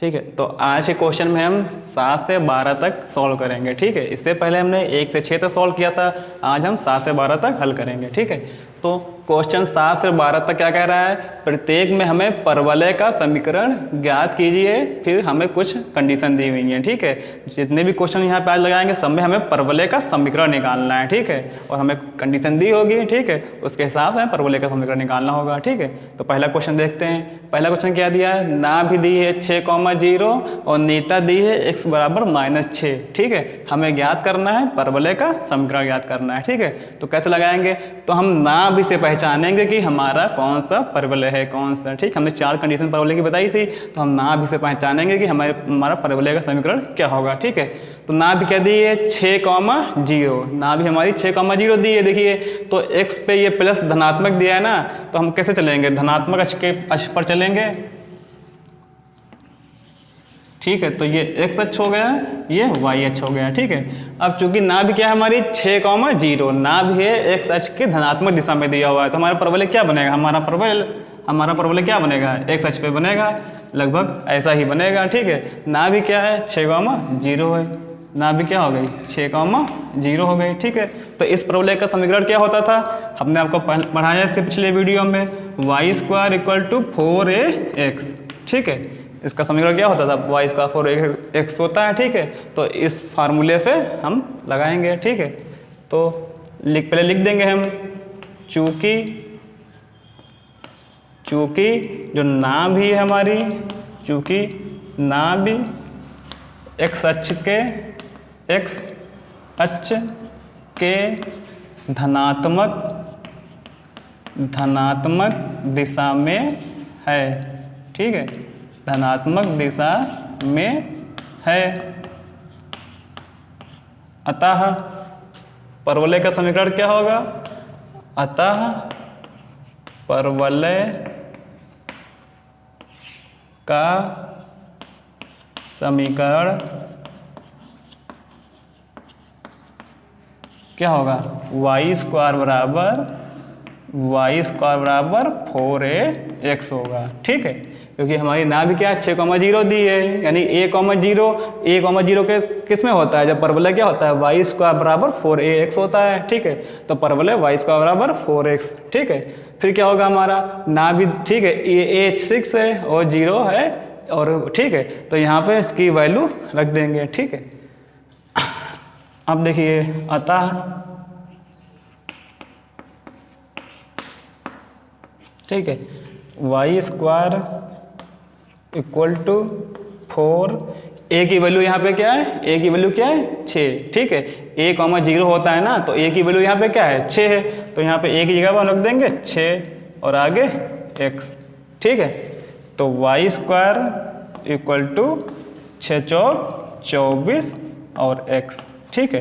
ठीक है। तो आज के क्वेश्चन में हम 7 से 12 तक सॉल्व करेंगे। ठीक है, इससे पहले हमने 1 से 6 तक सॉल्व किया था, आज हम 7 से 12 तक हल करेंगे। ठीक है, तो क्वेश्चन 7 से 12 तक क्या कह रहा है, प्रत्येक में हमें परवलय का समीकरण ज्ञात कीजिए, फिर हमें कुछ कंडीशन दी हुई है। ठीक है, जितने भी क्वेश्चन यहाँ पे आज लगाएंगे सब में हमें परवलय का समीकरण निकालना है। ठीक है, और हमें कंडीशन दी होगी। ठीक है, उसके हिसाब से हमें परवलय का समीकरण निकालना होगा। ठीक है, तो पहला क्वेश्चन देखते हैं। पहला क्वेश्चन क्या दिया है, ना भी दी है 6,0 और नीता दी है x बराबर -6। ठीक है, हमें ज्ञात करना है परवलय का समीकरण ज्ञात करना है। ठीक है, तो कैसे लगाएंगे, तो हम ना भी से पहचानेंगे कि हमारा कौन सा परवलय है, कौन सा। ठीक, हमने 4 कंडीशन परवलय की बताई थी, तो हम ना भी से पहचानेंगे कि हमारा परवलय का समीकरण क्या होगा। ठीक है, तो ना भी क्या दी है 6,0, ना भी हमारी 6,0 दी है। देखिए तो x पे ये प्लस धनात्मक दिया है ना, तो हम कैसे चलेंगे, धनात्मक अक्ष पर चलेंगे। ठीक है, तो ये x अक्ष हो गया, ये y अक्ष हो गया। ठीक है, अब चूंकि ना भी क्या है हमारी 6,0, ना भी है x अक्ष की धनात्मक दिशा में दिया हुआ है, तो हमारा परवलय क्या बनेगा, हमारा परवलय क्या बनेगा, x अक्ष पे बनेगा, लगभग ऐसा ही बनेगा। ठीक है, ना भी क्या है 6,0 है, ना भी क्या हो गई 6,0 हो गई। ठीक है, तो इस परवलय का समीकरण क्या होता था, हमने आपको पढ़ाया इससे पिछले वीडियो में, y² = 4ax। ठीक है, इसका समीकरण क्या होता था, y² 4ax होता है। ठीक है, तो इस फार्मूले पे हम लगाएंगे। ठीक है, तो पहले लिख देंगे हम, चूँकि जो ना भी है हमारी, चूँकि ना भी x अक्ष के धनात्मक दिशा में है। ठीक है, धनात्मक दिशा में है, अतः परवलय का समीकरण क्या होगा, अतः परवलय का समीकरण क्या होगा, y² बराबर 4ax होगा। ठीक है, क्योंकि हमारी ना भी क्या है 6,0 दी है, यानी a,0 के किस में होता है, जब परवलय क्या होता है y² बराबर 4ax होता है। ठीक है, तो परवलय y² बराबर 4x। ठीक है, फिर क्या होगा हमारा ना भी, ठीक है, ये 6 है और 0 है, और ठीक है, तो यहाँ पे इसकी वैल्यू रख देंगे। ठीक है, अब देखिए, अतः ठीक है y² = 4, a की वैल्यू यहाँ पे क्या है, a की वैल्यू क्या है 6। ठीक है, a,0 होता है ना, तो a की वैल्यू यहाँ पे क्या है 6 है, तो यहाँ पे a की जगह पर हम रख देंगे 6 और आगे x। ठीक है, तो y² = 6×4 = 24 और x। ठीक है,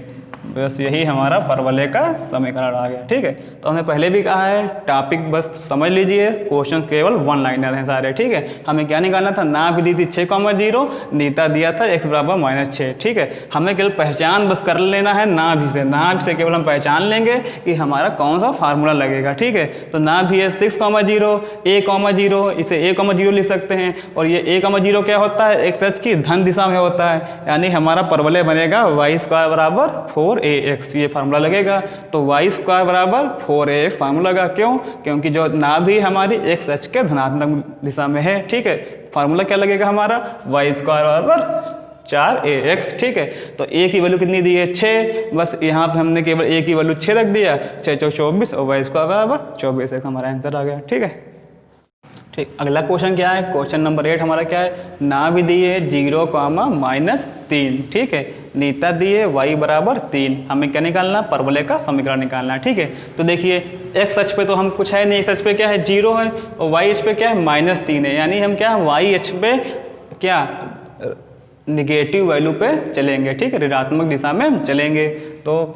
बस यही हमारा परवलय का समीकरण आ गया। ठीक है, तो हमने पहले भी कहा है, टॉपिक बस समझ लीजिए, क्वेश्चन केवल 1 लाइनर हैं सारे। ठीक है, हमें क्या निकालना था, ना भी दी थी 6,0, नीता दिया था x बराबर -6। ठीक है, हमें केवल पहचान बस कर लेना है, ना भी से केवल हम पहचान लेंगे कि हमारा कौन सा फार्मूला लगेगा। ठीक है, तो ना भी है 6,0, a,0, इसे a,0 लिख सकते हैं, और ये a,0 क्या होता है, x अक्ष की धन दिशा में होता है, यानी हमारा परवलय बनेगा y² बराबर 4ax, ये फार्मूला लगेगा। तो y² बराबर 4ax फार्मूला लगा, क्यों, क्योंकि जो ना भी हमारी x अक्ष के धनात्मक दिशा में है। ठीक है, फार्मूला क्या लगेगा हमारा, y² बराबर 4ax। ठीक है, तो a की वैल्यू कितनी दी है 6, बस यहाँ पे हमने केवल a की वैल्यू 6 रख दिया, 6×4 = 24 और y² बराबर 24 हमारा आंसर आ गया। ठीक है, ठीक, अगला क्वेश्चन क्या है, क्वेश्चन नंबर 8 हमारा क्या है, ना भी दी है 0, -3। ठीक है, नीता दी है y बराबर 3, हमें क्या निकालना, परवलय का समीकरण निकालना है। ठीक है, तो देखिए x अक्ष पे तो हम कुछ है नहीं, x अक्ष पे क्या है 0 है, और y अक्ष पे क्या है -3 है, यानी हम क्या y अक्ष पे क्या निगेटिव वैल्यू पे चलेंगे। ठीक है, ऋणात्मक दिशा में हम चलेंगे, तो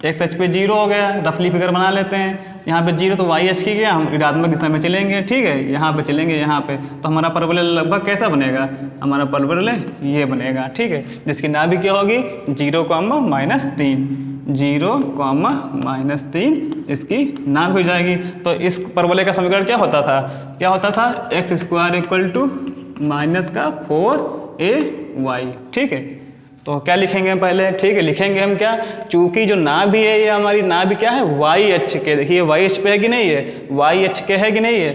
x अक्ष पे 0 हो गया, रफली फिगर बना लेते हैं, यहाँ पे 0 तो y अक्ष की गया, हम ऋणात्मक दिशा में चलेंगे। ठीक है, यहाँ पे चलेंगे, यहाँ पे, तो हमारा परवलय लगभग कैसा बनेगा, हमारा परवलय ये बनेगा। ठीक है, जिसकी ना भी क्या होगी 0, -3, 0, -3 इसकी ना भी हो जाएगी। तो इस परवलय का समीकरण क्या होता था, x² = -4 4ay, ठीक है। तो क्या लिखेंगे हम पहले, ठीक है, लिखेंगे हम क्या, चूंकि जो नाभि है ये हमारी नाभि क्या है, वाई अक्ष के, देखिए वाई अक्ष पे है कि नहीं है, वाई अक्ष के है कि नहीं है,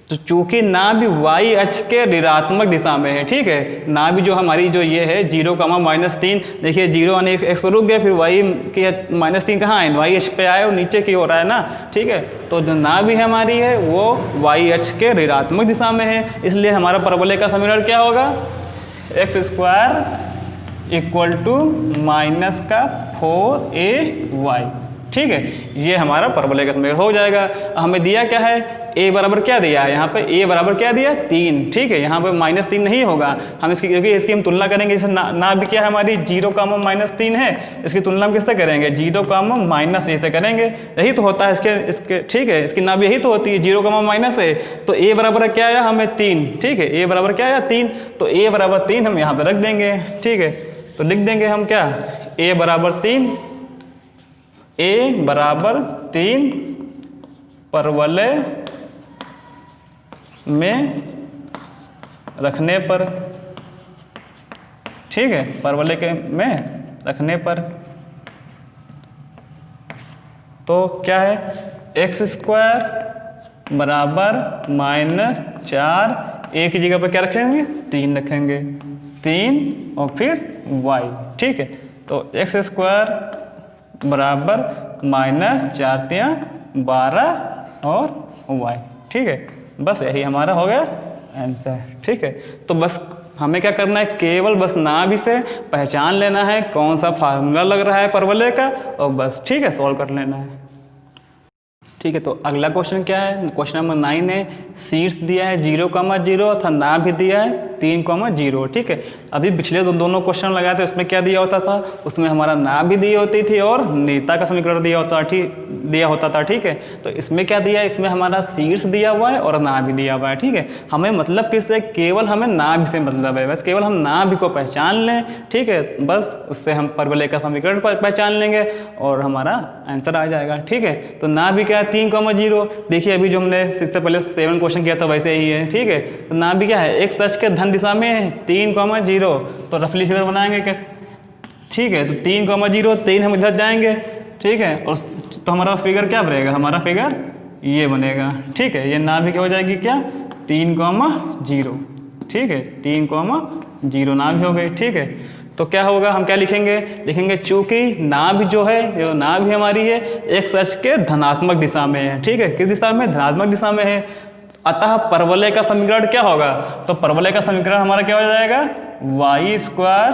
तो चूंकि नाभि वाई अक्ष के ऋणात्मक दिशा में है, ठीक है। नाभि जो हमारी जो ये है 0,-3, देखिए 0 आने एक्स पर रुक गया, फिर वाई की -3 कहाँ है, वाई अक्ष पे आए और नीचे की ओर आए ना, ठीक है। तो जो नाभि हमारी है वो वाई अक्ष के ऋणात्मक दिशा में है, इसलिए हमारा परवलय का समीकरण क्या होगा, x² = -4ay, ठीक है। ये हमारा परवलय का समीकरण हो जाएगा। हमें दिया क्या है, a बराबर क्या दिया है, यहाँ पे a बराबर क्या दिया है 3, ठीक है। यहाँ पे -3 नहीं होगा, हम इसकी क्योंकि इसकी हम तुलना करेंगे, जैसे नाभि क्या है हमारी 0,-3 है, इसकी तुलना हम किससे करेंगे, 0,-a से करेंगे, यही तो होता है इसके ठीक है, इसकी नाभि यही तो होती है 0,-a। तो a बराबर क्या आया हमें 3, ठीक है, a बराबर क्या आया 3, तो a बराबर 3 हम यहाँ पे रख देंगे, ठीक है। तो लिख देंगे हम क्या, a बराबर 3 परवलय में रखने पर, ठीक है, परवलय के में रखने पर, तो क्या है, x² बराबर -4, a की जगह पर क्या रखेंगे 3 रखेंगे, 3 और फिर y, ठीक है। तो x² बराबर -4 × 12 और y, ठीक है। बस यही हमारा हो गया आंसर, ठीक है। तो बस हमें क्या करना है, केवल बस नाभि से पहचान लेना है कौन सा फार्मूला लग रहा है परवलय का, और बस ठीक है सॉल्व कर लेना है, ठीक है। तो अगला क्वेश्चन क्या है, क्वेश्चन नंबर 9 है, शीर्ष दिया है 0,0 तथा नाभि दिया है 3,0, ठीक है। अभी पिछले दोनों क्वेश्चन लगाए थे उसमें क्या दिया होता था, उसमें हमारा नाभि दी होती थी और नेता का समीकरण दिया होता था, ठीक है। तो इसमें क्या दिया है, इसमें हमारा शीर्ष दिया हुआ है और नाभि दिया हुआ है, ठीक है। हमें मतलब किससे, केवल हमें नाभि से मतलब है, बस केवल हम नाभि को पहचान लें, ठीक है, बस उससे हम परवलय का समीकरण पहचान लेंगे और हमारा आंसर आ जाएगा, ठीक है। तो नाभि क्या है 3,0, देखिए अभी जो हमने इससे पहले 7 क्वेश्चन किया था वैसे ही है, ठीक है। तो नाभि क्या है, x अक्ष के धन दिशा में है 3,0, तो रफली फिगर बनाएंगे क्या, ठीक है। तो 3,0 3 हम इधर जाएंगे, ठीक है, और तो हमारा फिगर क्या बनेगा, हमारा फिगर ये बनेगा, ठीक है। ये नाभि क्या हो जाएगी क्या 3,0, ठीक है, 3,0 नाभि हो गई, ठीक है। तो क्या होगा, हम क्या लिखेंगे, लिखेंगे चूंकि नाभि जो है, जो नाभि हमारी है x अक्ष के धनात्मक दिशा में है, ठीक है, किस दिशा में, धनात्मक दिशा में है, अतः परवलय का समीकरण क्या होगा, तो परवलय का समीकरण हमारा क्या हो जाएगा, y²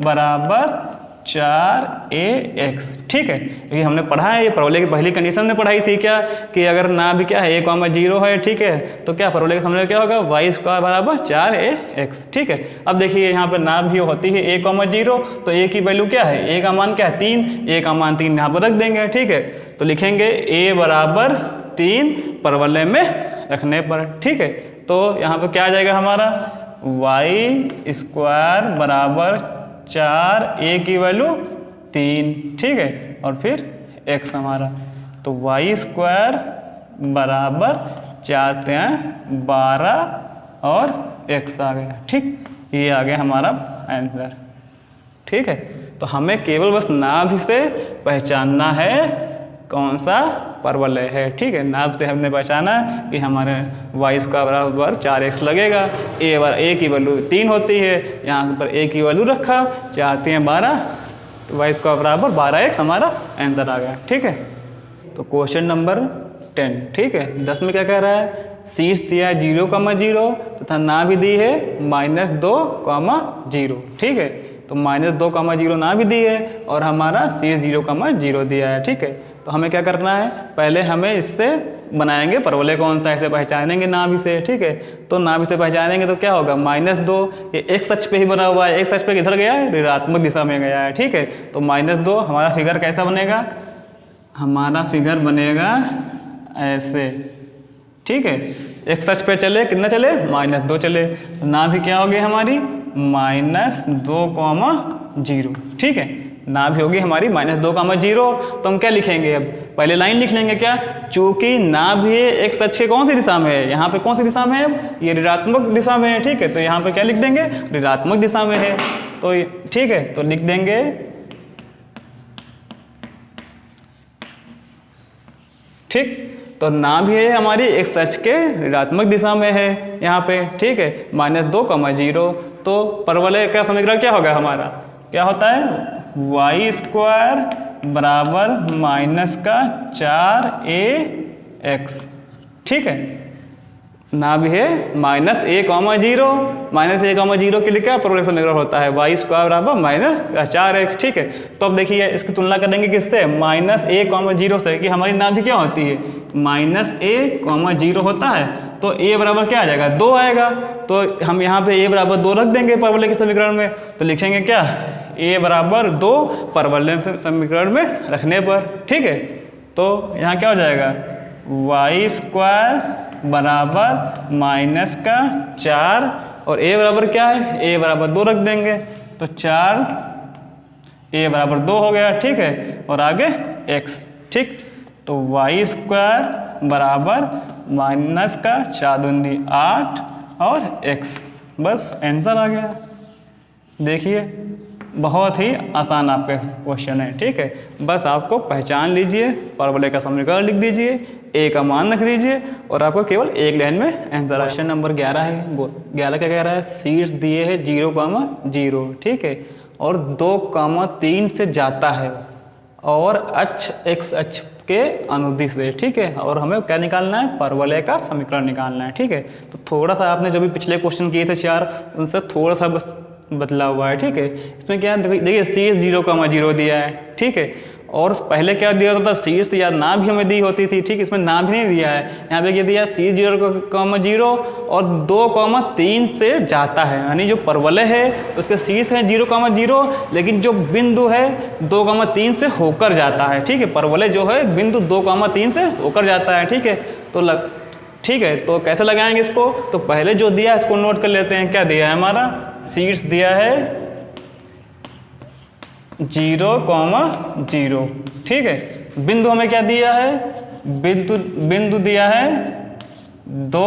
बराबर 4ax, ठीक है। ये हमने पढ़ा है, ये परवलय की पहली कंडीशन में पढ़ाई थी क्या, कि अगर नाभि क्या है a,0 है, ठीक है, तो क्या परवलय का समीकरण क्या होगा, y² बराबर 4ax, ठीक है। अब देखिए यहाँ पर नाभि होती है a,0, तो a की वैल्यू क्या है, a का मान क्या है 3, a का मान 3 यहाँ पर रख देंगे, ठीक है। तो लिखेंगे a बराबर 3 परवलय में रखने पर, ठीक है। तो यहाँ पर क्या आ जाएगा हमारा, y² बराबर 4, a की वैल्यू 3, ठीक है, और फिर x हमारा, तो y² बराबर 4 × 12 और x आ गया, ठीक, ये आ गया हमारा आंसर, ठीक है। तो हमें केवल बस नाभि से पहचानना है कौन सा परवलय है, ठीक है। नाभि से हमने पहचाना कि हमारे y² बराबर 4x लगेगा, a की वैल्यू 3 होती है, यहाँ पर a की वैल्यू रखा 4 × 12, y² बराबर 12x हमारा आंसर आ गया, ठीक है। तो क्वेश्चन नंबर 10, ठीक है, 10 में क्या कह रहा है, शीर्ष दिया है 0,0 तथा नाभि दी है -2,0, ठीक है। तो -2,0 नाभि दी है और हमारा शीर्ष 0,0 दिया है, ठीक है। तो हमें क्या करना है, पहले हमें इससे बनाएंगे परवलय कौन सा, ऐसे पहचानेंगे नाभि से, ठीक है। तो नाभि से पहचानेंगे तो क्या होगा, -2, ये x अक्ष पे ही बना हुआ है, x अक्ष पे किधर गया है, ऋणात्मक दिशा में गया है, ठीक है। तो -2 हमारा फिगर कैसा बनेगा, हमारा फिगर बनेगा ऐसे, ठीक है। x अक्ष पे चले, कितना चले, -2 चले, तो नाभि क्या हो गई हमारी -2,0, ठीक है। नाभि होगी हमारी -2, 0। तो हम क्या लिखेंगे, अब पहले लाइन लिख लेंगे क्या, चूंकि नाभि एक्स अक्ष के कौन सी दिशा में है, यहाँ पे कौन सी दिशा में है, अब ये ऋणात्मक दिशा में है, ठीक है। तो यहाँ पे क्या लिख देंगे, ऋणात्मक दिशा में है, तो ठीक है, तो लिख देंगे ठीक। तो नाभि है हमारी एक्स अक्ष के ऋणात्मक दिशा में है यहाँ पे, ठीक है, -2, 0। तो परवलय का समीकरण क्या होगा हमारा, क्या होता है, y² बराबर -4ax, ठीक है। नाभि है -a, 0 के लिए क्या परवलय का समीकरण होता है, y² बराबर -4x, ठीक है। तो अब देखिए इसकी तुलना करेंगे किससे, -a, 0 से, कि हमारी नाभि क्या होती है, -a, 0 होता है। तो a बराबर क्या आ जाएगा, 2 आएगा। तो हम यहाँ पे a बराबर 2 रख देंगे परवलय के समीकरण में, तो लिखेंगे क्या, a बराबर 2 परवलय समीकरण में रखने पर, ठीक है। तो यहाँ क्या हो जाएगा, y² बराबर -4 और a बराबर क्या है, a बराबर 2 रख देंगे, तो 4 a बराबर 2 हो गया, ठीक है। और आगे x, ठीक। तो y² बराबर -4 दूनी 8 और x, बस आंसर आ गया। देखिए बहुत ही आसान आपका क्वेश्चन है, ठीक है। बस आपको पहचान लीजिए, परवलय का समीकरण लिख दीजिए, a का मान रख दीजिए और आपको केवल एक लाइन में आंसर। क्वेश्चन नंबर 11 है, 11 क्या कह रहा है, शीर्ष दिए है 0, 0, ठीक है, और 2, 3 से जाता है और अक्ष x अक्ष के अनुदिश है, ठीक है। और हमें क्या निकालना है, परवलय का समीकरण निकालना है, ठीक है। तो थोड़ा सा आपने जो भी पिछले क्वेश्चन किए थे 4, उनसे थोड़ा सा बस बदला हुआ है, ठीक है। इसमें क्या देखिए शीर्ष 0, 0 दिया है, ठीक है, और पहले क्या दिया होता था, शीर्ष या नाभि हमें दी होती थी, ठीक, इसमें नाभि नहीं दिया है, यहाँ पे क्या दिया, शीर्ष 0, 0 और 2, 3 से जाता है, यानी जो परवलय है उसके शीर्ष है 0, 0, लेकिन जो बिंदु है 2, 3 से होकर जाता है, ठीक है। परवलय जो है बिंदु 2, 3 से होकर जाता है, ठीक है। तो ठीक है, तो कैसे लगाएंगे इसको, तो पहले जो दिया है इसको नोट कर लेते हैं। क्या दिया है हमारा, शीर्ष दिया है 0, 0, ठीक है। बिंदु हमें क्या दिया है, बिंदु दिया है 2,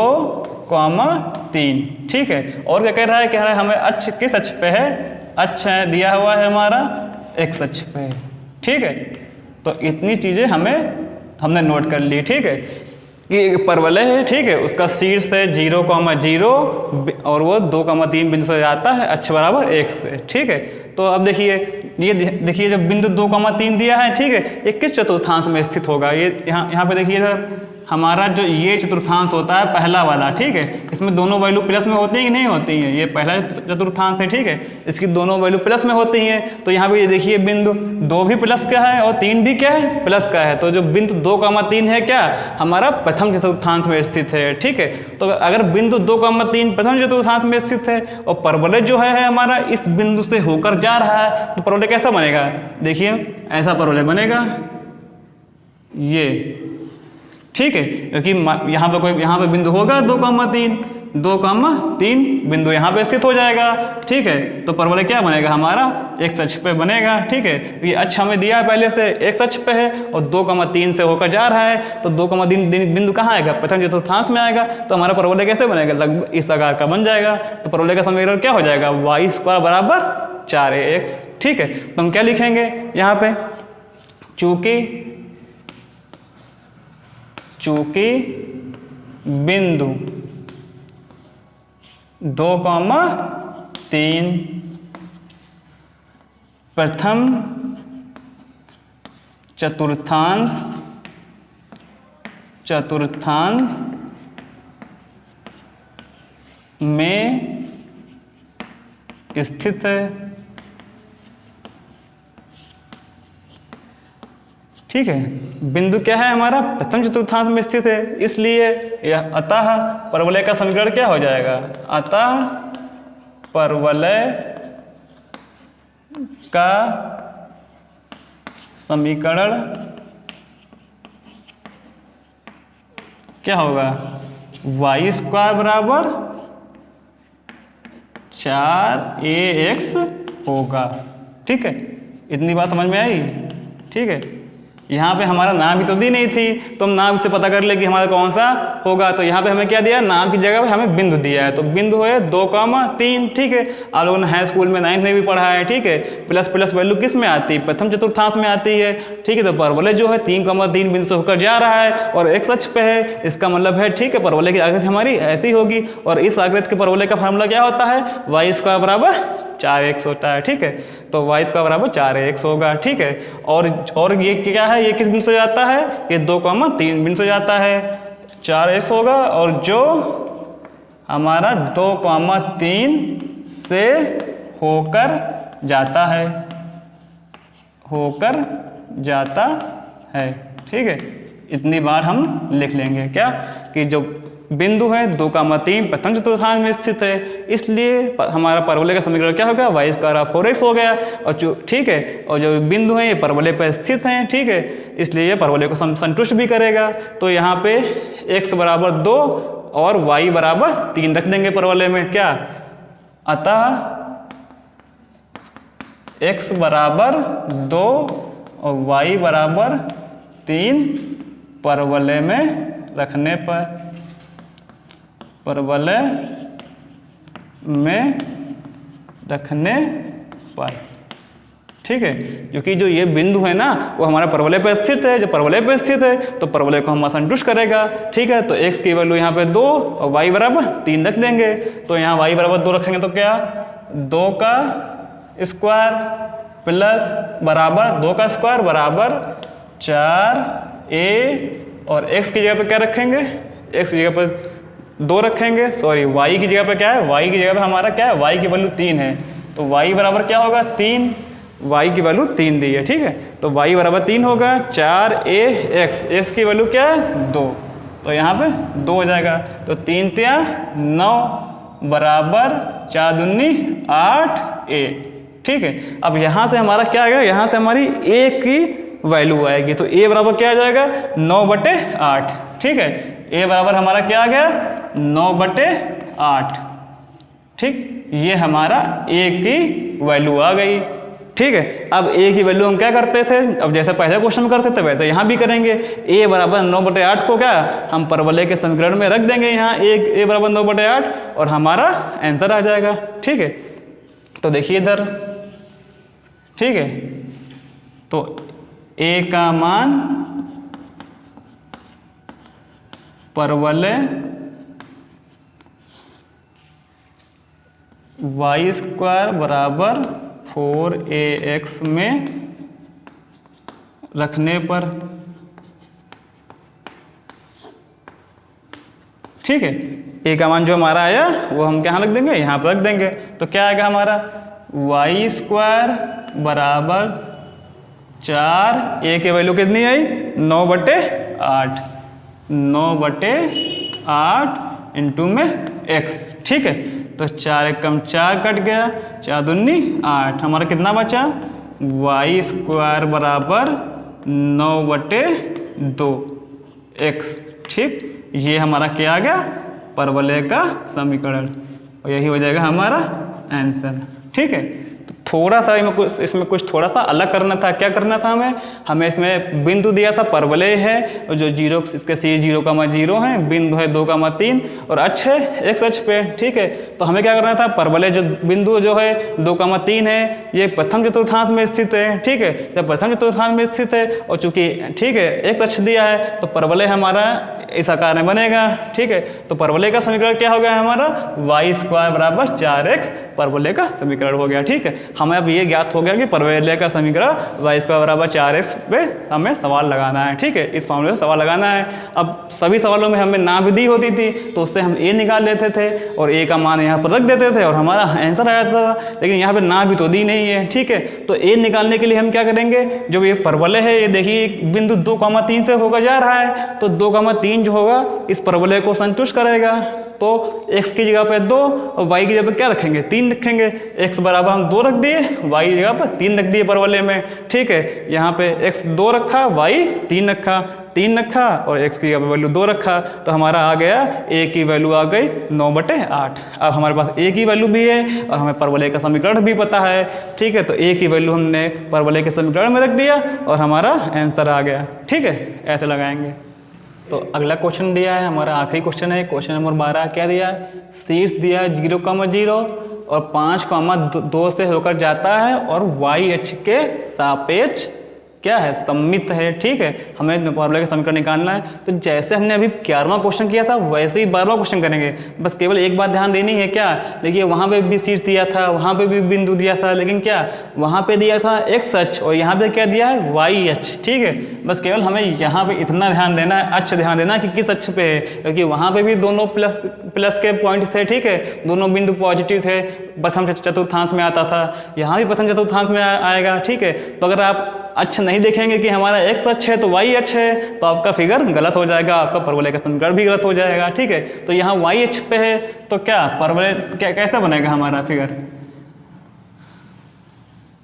3, ठीक है। और क्या कह रहा है, हमें अक्ष किस अक्ष पे है, अक्ष दिया हुआ है हमारा x अक्ष पे, ठीक है। तो इतनी चीज़ें हमने नोट कर ली, ठीक है, कि परवलय है, ठीक है, उसका शीर्ष है 0, 0 और वो 2, 3 बिंदु से जाता है, अक्ष बराबर x से, ठीक है। तो अब देखिए ये देखिए जब बिंदु 2, 3 दिया है, ठीक है, ये किस चतुर्थांश में स्थित होगा, ये यहाँ पे देखिए इधर हमारा जो ये चतुर्थांश होता है पहला वाला, ठीक है, इसमें दोनों वैल्यू प्लस में होती हैं कि नहीं होती हैं, ये पहला चतुर्थांश है, ठीक है, इसकी दोनों वैल्यू प्लस में होती हैं। तो यहाँ पे ये देखिए बिंदु 2 भी प्लस का है और 3 भी क्या है, प्लस का है। तो जो बिंदु 2, 3 है क्या, हमारा प्रथम चतुर्थांश में स्थित है, ठीक है। तो अगर बिंदु 2, 3 प्रथम चतुर्थांश में स्थित है और परवलय जो है हमारा इस बिंदु से होकर जा रहा है, तो परवलय कैसा बनेगा, देखिए ऐसा परवलय बनेगा, ये, ठीक है, क्योंकि यहाँ पे बिंदु होगा 2, 3 बिंदु यहाँ पे स्थित हो जाएगा, ठीक है। तो परवलय क्या बनेगा हमारा, x अक्ष पे बनेगा, ठीक है। ये अक्ष हमें दिया है पहले से, x अक्ष पे है और 2, 3 से होकर जा रहा है, तो 2, 3 बिंदु कहाँ आएगा, प्रथम चतुर्थांश में आएगा। तो हमारा परवलय कैसे बनेगा, लगभग इस आकार का बन जाएगा। तो परवलय का समीकरण क्या हो जाएगा, y² बराबर 4ax, ठीक है। तो हम क्या लिखेंगे यहाँ पे, चूंकि बिंदु 2, 3 प्रथम चतुर्थांश में स्थित है, ठीक है। बिंदु क्या है हमारा, प्रथम चतुर्थांश में स्थित है, इसलिए यह अतः परवलय का समीकरण क्या हो जाएगा, अतः परवलय का समीकरण क्या होगा, y² बराबर 4ax होगा, ठीक है। इतनी बात समझ में आई? ठीक है, यहाँ पे हमारा नाम भी तो दी नहीं थी, तो हम नाम से पता कर ले कि हमारा कौन सा होगा। तो यहाँ पे हमें क्या दिया है, नाम की जगह पे हमें बिंदु दिया है, तो बिंदु है 2,3। ठीक है, आप लोगों ने हाई स्कूल में 9th में भी पढ़ा है। ठीक है, प्लस प्लस वैल्यू किस में आती है, प्रथम चतुर्थांश में आती है। ठीक है, तो परवलय जो है 3,3 बिंदु से होकर जा रहा है और एक्स अक्ष पे है, इसका मतलब है ठीक है परवलय की आकृति हमारी ऐसी होगी। और इस आकृति के परवलय का फार्मूला क्या होता है, y² बराबर 4x होता है। ठीक है, तो y² बराबर 4x होगा। ठीक है, और ये क्या है, ये किस बिंदु से जाता है, ये 2,3 बिंदु से जाता है, 4x होगा। और जो हमारा 2,3 से होकर जाता है, ठीक है, इतनी बार हम लिख लेंगे क्या कि जो बिंदु है 2,3 प्रथम चतुर्थांश में स्थित है, इसलिए हमारा परवलय का समीकरण क्या हो गया, y² 4x हो गया। और जो ठीक है, और जो बिंदु है ये परवलय पर स्थित हैं। ठीक है, इसलिए ये परवलय को संतुष्ट भी करेगा। तो यहाँ पे x बराबर 2 और y बराबर 3 रख देंगे परवलय में क्या, अतः x बराबर 2 और y बराबर 3 परवलय में रखने पर, परवलय में रखने पर। ठीक है, क्योंकि जो ये बिंदु है ना वो हमारा परवलय पर स्थित है, जो परवलय पर स्थित है तो परवलय को हम संतुष्ट करेगा। ठीक है, तो x की वैल्यू यहाँ पे 2 और y बराबर 3 रख देंगे। तो यहाँ y बराबर 2 रखेंगे तो क्या, 2 का स्क्वायर प्लस बराबर 2 का स्क्वायर बराबर 4a, और x की जगह पे क्या रखेंगे, x की जगह पर 2 रखेंगे, सॉरी y की जगह पे क्या है, y की जगह पे हमारा क्या है, y की वैल्यू 3 है, तो y बराबर क्या होगा 3, y की वैल्यू 3 दी है। ठीक है, तो y बराबर 3 होगा, 4ax, x की वैल्यू क्या है 2, तो यहाँ पे 2 हो जाएगा। तो 3 तिया 9 बराबर 4 दूनी 8a। ठीक है, अब यहाँ से हमारा क्या आएगा, यहाँ से हमारी a की वैल्यू आएगी, तो a बराबर क्या आ जाएगा 9/8। ठीक है, a बराबर हमारा क्या आ गया 9/8। ठीक, ये हमारा a की वैल्यू आ गई। ठीक है, अब a की वैल्यू हम क्या करते थे, अब जैसे पहले क्वेश्चन में करते थे वैसे यहाँ भी करेंगे। a बराबर 9/8 को क्या हम परवलय के समीकरण में रख देंगे, यहाँ a बराबर 9/8 और हमारा आंसर आ जाएगा। ठीक है, तो देखिए इधर, ठीक है, तो a का मान परवलय y² बराबर 4ax में रखने पर। ठीक है, a का मान जो हमारा आया वो हम कहाँ रख देंगे, यहाँ पर रख देंगे। तो क्या आएगा हमारा y² बराबर 4, a की वैल्यू कितनी आई 9/8, 9/8 इंटू में x। ठीक है, तो 4 एकम 4 कट गया, 4 दूनी 8, हमारा कितना बचा y² बराबर 9/2x। ठीक, ये हमारा क्या आ गया परवलय का समीकरण, और यही हो जाएगा हमारा आंसर। ठीक है, तो थोड़ा सा इसमें कुछ थोड़ा सा अलग करना था। क्या करना था हमें इसमें बिंदु दिया था परवलय है, और जो जीरो इसके सी 0,0 है, बिंदु है 2,3 और अक्ष है x अक्ष पे। ठीक है, तो हमें क्या करना था, परवलय जो बिंदु जो है 2,3 है ये प्रथम चतुर्थांश में स्थित है। ठीक है, जब प्रथम चतुर्थांश में स्थित है और चूंकि ठीक है x अक्ष दिया है तो परवलय हमारा इस आकार में बनेगा। ठीक है, तो परवलय का समीकरण क्या हो गया हमारा y² बराबर 4x परवलय का समीकरण हो गया। ठीक है, हमें अब ये ज्ञात हो गया कि परवलय का समीकरण y² बराबर 4x पे हमें सवाल लगाना है। ठीक है, इस फॉर्मूले से सवाल लगाना है। अब सभी सवालों में हमें ना भी दी होती थी तो उससे हम a निकाल लेते थे और a का मान यहाँ पर रख देते थे और हमारा आंसर आ जाता था, लेकिन यहाँ पे ना भी तो दी नहीं है। ठीक है, तो a निकालने के लिए हम क्या करेंगे, जो ये परवलय है ये देखिए बिंदु 2,3 से होकर जा रहा है, तो 2,3 जो होगा इस परवलय को संतुष्ट करेगा। तो x की जगह पे 2 और y की जगह पे क्या रखेंगे 3 रखेंगे। x बराबर हम 2 रख दिए, y की जगह पर 3 रख दिए परवलय में। ठीक है, यहाँ पे x 2 रखा, y 3 रखा, 3 रखा और x की वैल्यू 2 रखा, तो हमारा आ गया a की वैल्यू आ गई 9/8। अब हमारे पास a की वैल्यू भी है और हमें परवलय का समीकरण भी पता है, ठीक है। तो a की वैल्यू हमने परवलय के समीकरण में रख दिया और हमारा आंसर आ गया, ठीक है। ऐसे लगाएंगे। तो अगला क्वेश्चन दिया है, हमारा आखिरी क्वेश्चन है, क्वेश्चन नंबर 12। क्या दिया है? शीर्ष दिया है 0,0 और 5,2 से होकर जाता है और वाई अक्ष के सापेक्ष क्या है? सममित है, ठीक है। हमें परवलय का समीकरण निकालना है। तो जैसे हमने अभी 11वां क्वेश्चन किया था वैसे ही 12वां क्वेश्चन करेंगे। बस केवल एक बात ध्यान देनी है, क्या? देखिए वहाँ पे भी शीर्ष दिया था, वहाँ पे भी बिंदु दिया था, लेकिन क्या वहाँ पे दिया था x अक्ष और यहाँ पे क्या दिया है? y अक्ष, ठीक है। बस केवल हमें यहाँ पे इतना ध्यान देना है, अक्ष ध्यान देना कि किस अक्ष पे है, क्योंकि वहाँ पे भी दोनों प्लस के पॉइंट थे, ठीक है। दोनों बिंदु पॉजिटिव थे, प्रथम चतुर्थांश में आता था, यहाँ भी प्रथम चतुर्थांश में आएगा, ठीक है। तो अगर आप अक्ष नहीं देखेंगे कि हमारा x अक्ष है तो y अक्ष है, तो आपका फिगर गलत हो जाएगा, आपका परवलय का समीकरण भी गलत हो जाएगा, ठीक है। तो यहाँ y अक्ष पे है तो क्या परवलय क्या कैसा बनेगा हमारा फिगर,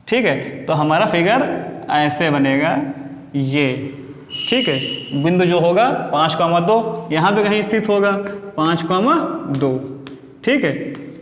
ठीक है। तो हमारा फिगर ऐसे बनेगा ये, ठीक है। बिंदु जो होगा 5,2 यहाँ पे कहीं स्थित होगा, 5,2, ठीक है।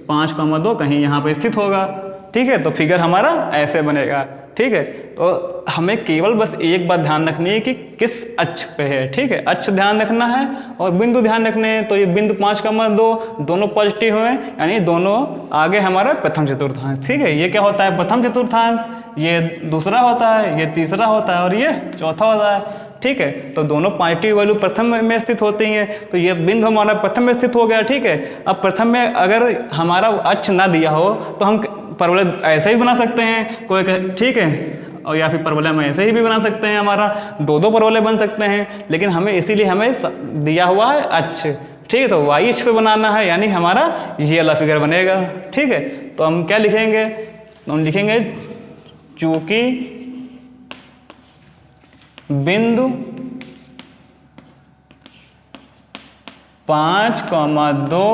5,2 कहीं यहाँ पे स्थित होगा, ठीक है। तो फिगर हमारा ऐसे बनेगा, ठीक है। तो हमें केवल बस एक बात ध्यान रखनी है कि किस अक्ष पे है, ठीक है। अक्ष ध्यान रखना है और बिंदु ध्यान रखने हैं। तो ये बिंदु 5,2 दोनों पॉजिटिव हैं, यानी दोनों आगे हमारा प्रथम चतुर्थांश, ठीक है। ये क्या होता है? प्रथम चतुर्थांश, ये दूसरा होता है, ये तीसरा होता है और ये चौथा होता है, ठीक है। तो दोनों पॉजिटिव वैल्यू प्रथम में स्थित होती हैं, तो ये बिंदु हमारा प्रथम में स्थित हो गया, ठीक है। अब प्रथम में अगर हमारा अक्ष ना दिया हो तो हम परवलय ऐसे ही बना सकते हैं कोई, ठीक है। और या फिर परवलय में ऐसे ही भी बना सकते हैं, हमारा दो परवलय बन सकते हैं, लेकिन हमें इसीलिए हमें दिया हुआ है अक्ष, ठीक है। तो वाई अक्ष पे बनाना है, यानी हमारा ये वाला फिगर बनेगा, ठीक है। तो हम क्या लिखेंगे? तो हम लिखेंगे चूंकि बिंदु 5,2,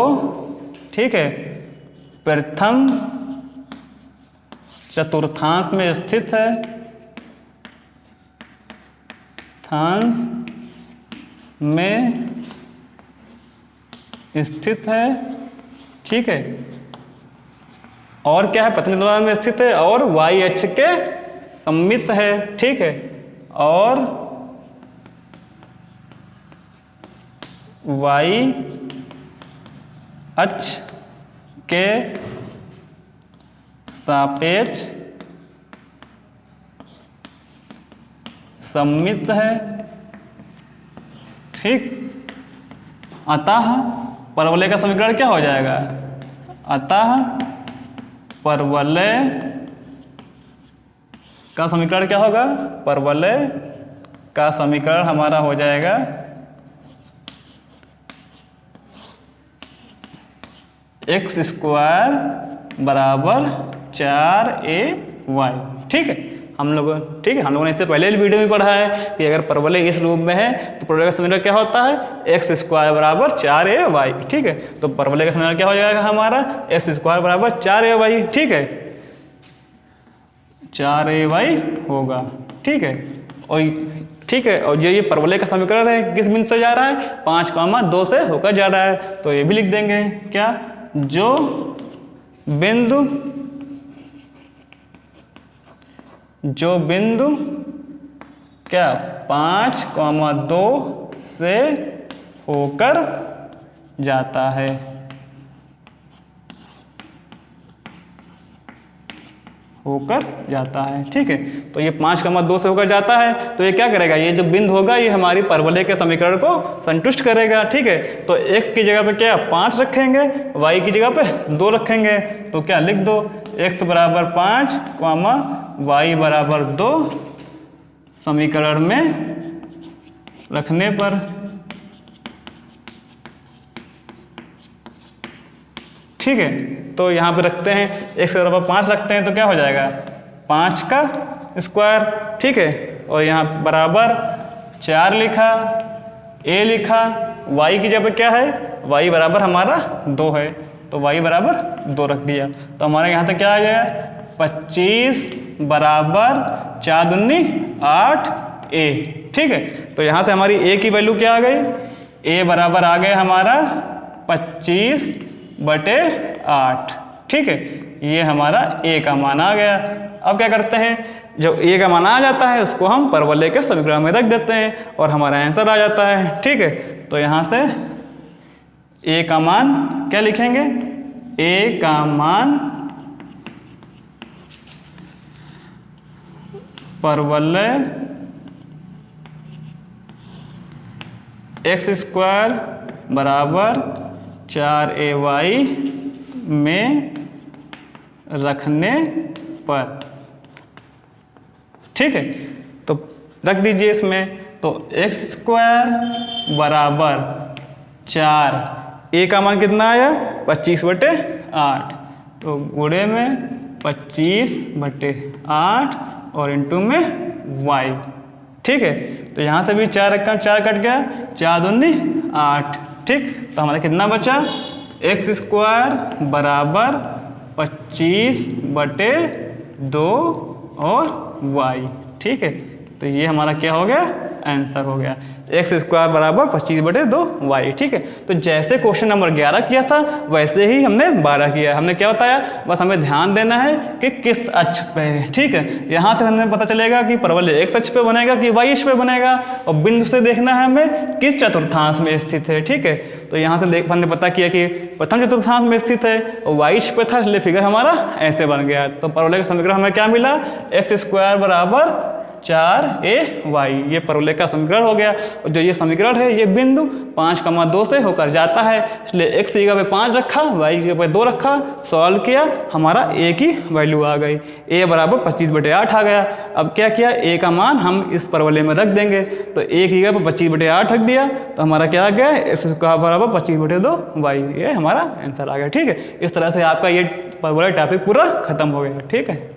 ठीक है, प्रथम चतुर्थांश में स्थित है, थांश में स्थित है, ठीक है। और क्या है? प्रथम चतुर्थांश में स्थित है और वाई अक्ष के सममित है, ठीक है। और वाई अक्ष के सापेक्ष सममित है, ठीक। अतः परवलय का समीकरण क्या हो जाएगा? अतः परवलय का समीकरण क्या होगा? परवलय का समीकरण हमारा हो जाएगा x² बराबर 4ay, ठीक है। हम लोगों ने इससे पहले वीडियो में पढ़ा है कि अगर परवलय इस रूप में है तो परवलय का समीकरण क्या होता है? x² बराबर 4ay, ठीक है। तो परवलय का समीकरण क्या हो जाएगा हमारा? x² बराबर 4ay, ठीक है, 4ay होगा, ठीक है। और ठीक है, और ये परवलय का समीकरण है, किस बिंदु से जा रहा है? 5,2 से होकर जा रहा है, तो ये भी लिख देंगे क्या? जो बिंदु क्या 5,2 से होकर जाता है, ठीक है। तो ये 5,2 से होकर जाता है, तो ये क्या करेगा? ये जो बिंदु होगा ये हमारी परवलय के समीकरण को संतुष्ट करेगा, ठीक है। तो x की जगह पे क्या 5 रखेंगे, y की जगह पे 2 रखेंगे, तो क्या लिख दो? x बराबर 5, y बराबर 2 समीकरण में रखने पर, ठीक है। तो यहाँ पे रखते हैं x बराबर 5 रखते हैं तो क्या हो जाएगा? 5 का स्क्वायर, ठीक है। और यहाँ बराबर 4 लिखा, a लिखा, y की जगह क्या है? y बराबर हमारा 2 है, तो y बराबर 2 रख दिया। तो हमारे यहाँ तक क्या आ गया? 25 बराबर 4 दूनी 8a, ठीक है। तो यहाँ से हमारी ए की वैल्यू क्या आ गई, ए बराबर आ गया हमारा 25/8। ठीक है, ये हमारा ए का मान आ गया। अब क्या करते हैं, जब ए का मान आ जाता है उसको हम परवलय के समीकरण में रख देते हैं और हमारा आंसर आ जाता है। ठीक है, तो यहाँ से ए का मान क्या लिखेंगे, ए का मान परवलय x² बराबर 4ay में रखने पर। ठीक है, तो रख दीजिए इसमें, तो x² बराबर 4, ए का मान कितना आया 25/8, तो गुणे में 25/8 और इंटू में y। ठीक है, तो यहाँ से भी 4 रखा, 4 कट गया, 4 दूनी 8। ठीक, तो हमारा कितना बचा, x² बराबर 25/2 और y। ठीक है, तो ये हमारा क्या हो गया, आंसर हो गया, x² बराबर 25/2 y। ठीक है, तो जैसे क्वेश्चन नंबर 11 किया था वैसे ही हमने 12 किया। हमने क्या बताया, बस हमें ध्यान देना है कि किस अक्ष पे है। ठीक है, यहाँ से हमें पता चलेगा कि परवलय x अक्ष पे बनेगा कि y अक्ष पे बनेगा, और बिंदु से देखना है हमें किस चतुर्थांश में स्थित है। ठीक है, तो यहाँ से हमने पता किया कि प्रथम चतुर्थांश में स्थित है और y अक्ष पे था, इसलिए फिगर हमारा ऐसे बन गया। तो परवलय का समीकरण हमें क्या मिला, x² बराबर 4ay, ये परवलय का समीकरण हो गया। और जो ये समीकरण है ये बिंदु 5,2 से होकर जाता है, इसलिए x की जगह पे 5 रखा, y की जगह पे 2 रखा, सॉल्व किया, हमारा a की वैल्यू आ गई, a बराबर 25/8 आ गया। अब क्या किया, a का मान हम इस परवलय में रख देंगे, तो a की जगह पे 25/8 रख दिया, तो हमारा क्या आ गया, x² बराबर 25/2y, ये हमारा आंसर आ गया। ठीक है, इस तरह से आपका ये परवलय टॉपिक पूरा खत्म हो गया। ठीक है।